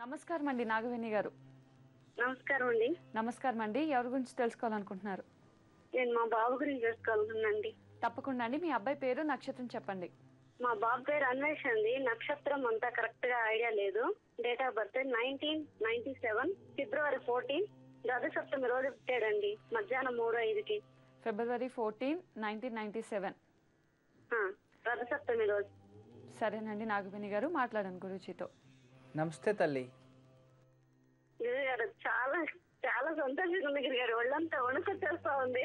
నమస్కారం అండి నాగవేణి గారు. నమస్కారం అండి. నమస్కారం అండి. ఎవరి గురించి తెలుసుకోవాలనుకుంటున్నారు? నేను మా బాబు గురించి తెలుసుకోవాలనుకున్నానండి. తప్పకుండా అండి. మీ అబ్బాయి పేరు, నక్షత్రం చెప్పండి. మా బాబు పేరు అన్వేష్ అండి. నక్షత్రం అంతా కరెక్ట్ గా ఐడియా లేదు. డేట్ ఆఫ్ బర్త్ 1997 ఫిబ్రవరి 14 రథసప్తమి రోజు పుట్టాడండి. మధ్యాహ్నం 3:05కి. ఫిబ్రవరి 14, 1997. రథసప్తమి రోజు. సరేనండి నాగవేణి గారు, మాట్లాడండి గురూజీతో. నమస్తే తల్లి. గురుగారు చాలా చాలా సంతోషంగా ఉంది గురుగారు. ఒళ్ళంతా వణుకొచ్చేస్తా ఉంది.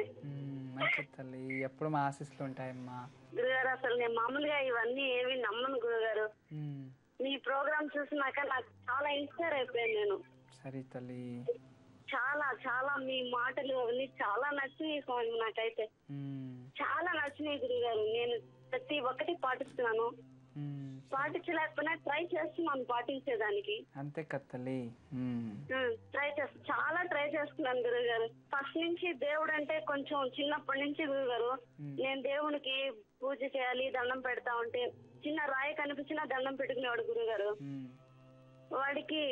మంచిది తల్లి, ఎప్పుడు మా ఆశీస్సులు ఉంటాయమ్మా. గురుగారు అసలు నేను మామూలుగా ఇవన్నీ ఏమి నమ్మను గురుగారు. మీ ప్రోగ్రామ్ చూసినాక నాకు చాలా ఇన్స్పైర్ అయిపోయాను నేను. సరే తల్లి. చాలా చాలా మీ మాటలు అవన్నీ చాలా నచ్చినాయి స్వామి. నాకైతే చాలా నచ్చినాయి గురుగారు. నేను ప్రతి ఒక్కటి పాటిస్తున్నాను. పాటించలేకపోయినా ట్రై చేస్తున్నాను పాటించేదానికి. అంతే కదా తల్లి. చాలా ట్రై చేస్తున్నాను గురుగారు. ఫస్ట్ నుంచి దేవుడు అంటే కొంచెం చిన్నప్పటి నుంచి గురుగారు నేను దేవునికి పూజ చేయాలి, దండం పెడతా ఉంటే చిన్న రాయి కనిపించినా దండం పెట్టుకునేవాడు గురుగారు. వాడికి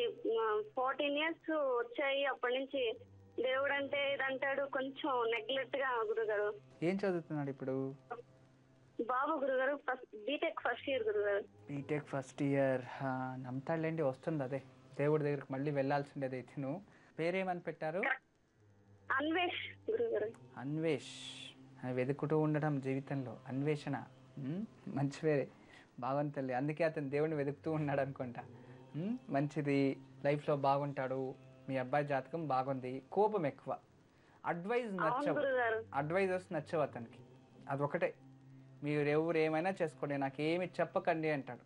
14 years వచ్చాయి. అప్పటి నుంచి దేవుడు అంటే ఇదంటాడు, కొంచెం నెగ్లెక్ట్ గా గురుగారు. ఏం చదువుతున్నాడు ఇప్పుడు? బాబు గురుగారు బీటెక్ ఫస్ట్ ఇయర్ గురుగారు. BTech first year. నమ్ముతాడులేండి, వస్తుంది అదే దేవుడి దగ్గరికి మళ్ళీ వెళ్ళాల్సిండేది. అయితే నువ్వు పేరేమని పెట్టారు? అన్వేష్ గురుగారు. అన్వేష్. వెతుకుతూ ఉండడం జీవితంలో అన్వేషణ మంచి పేరే. బాగుంది తల్లి. అందుకే అతను దేవుడిని వెతుకుతూ ఉన్నాడు అనుకుంటా. మంచిది, లైఫ్లో బాగుంటాడు. మీ అబ్బాయి జాతకం బాగుంది. కోపం ఎక్కువ. అడ్వైజర్స్ నచ్చవు అతనికి. అదొకటే. మీరు ఎవరు ఏమైనా చేసుకోండి, నాకేమి చెప్పకండి అంటాడు.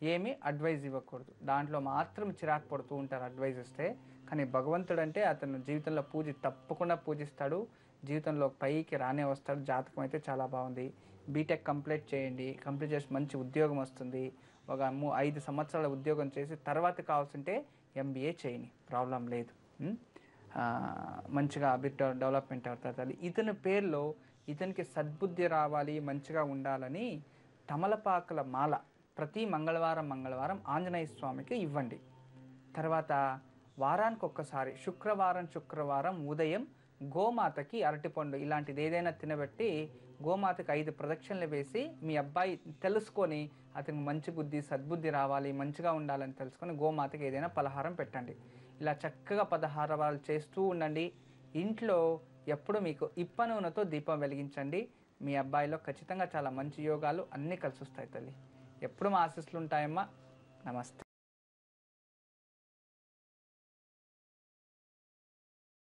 ఏమి అడ్వైజ్ ఇవ్వకూడదు. దాంట్లో మాత్రం చిరాకు పడుతూ ఉంటారు అడ్వైజ్ ఇస్తే. కానీ భగవంతుడు అంటే అతను జీవితంలో తప్పకుండా పూజిస్తాడు. జీవితంలో పైకి రానే వస్తాడు. జాతకం అయితే చాలా బాగుంది. బీటెక్ కంప్లీట్ చేయండి. కంప్లీట్ చేసి మంచి ఉద్యోగం వస్తుంది. ఒక 5 సంవత్సరాల ఉద్యోగం చేసి తర్వాత కావాల్సింటే MBA చేయని, ప్రాబ్లం లేదు. మంచిగా డెవలప్మెంట్ అవుతుంది. ఇతని పేరులో ఇతనికి సద్బుద్ధి రావాలి, మంచిగా ఉండాలని తమలపాకుల మాల ప్రతి మంగళవారం ఆంజనేయ స్వామికి ఇవ్వండి. తర్వాత వారానికి ఒక్కసారి శుక్రవారం ఉదయం గోమాతకి అరటిపండు ఇలాంటిది ఏదైనా తినబెట్టి గోమాతకి 5 ప్రదక్షిణలు వేసి మీ అబ్బాయి తెలుసుకొని అతనికి మంచి బుద్ధి సద్బుద్ధి రావాలి, మంచిగా ఉండాలని తెలుసుకొని గోమాతకి ఏదైనా పలహారం పెట్టండి. ఇలా చక్కగా 16 వారాలు చేస్తూ ఉండండి. ఇంట్లో ఎప్పుడు మీకు ఇప్ప నూనెతో దీపం వెలిగించండి. మీ అబ్బాయిలో ఖచ్చితంగా చాలా మంచి యోగాలు అన్నీ కలిసి వస్తాయి తల్లి. ఎప్పుడు మా ఆశీస్సులు ఉంటాయమ్మా. నమస్తే.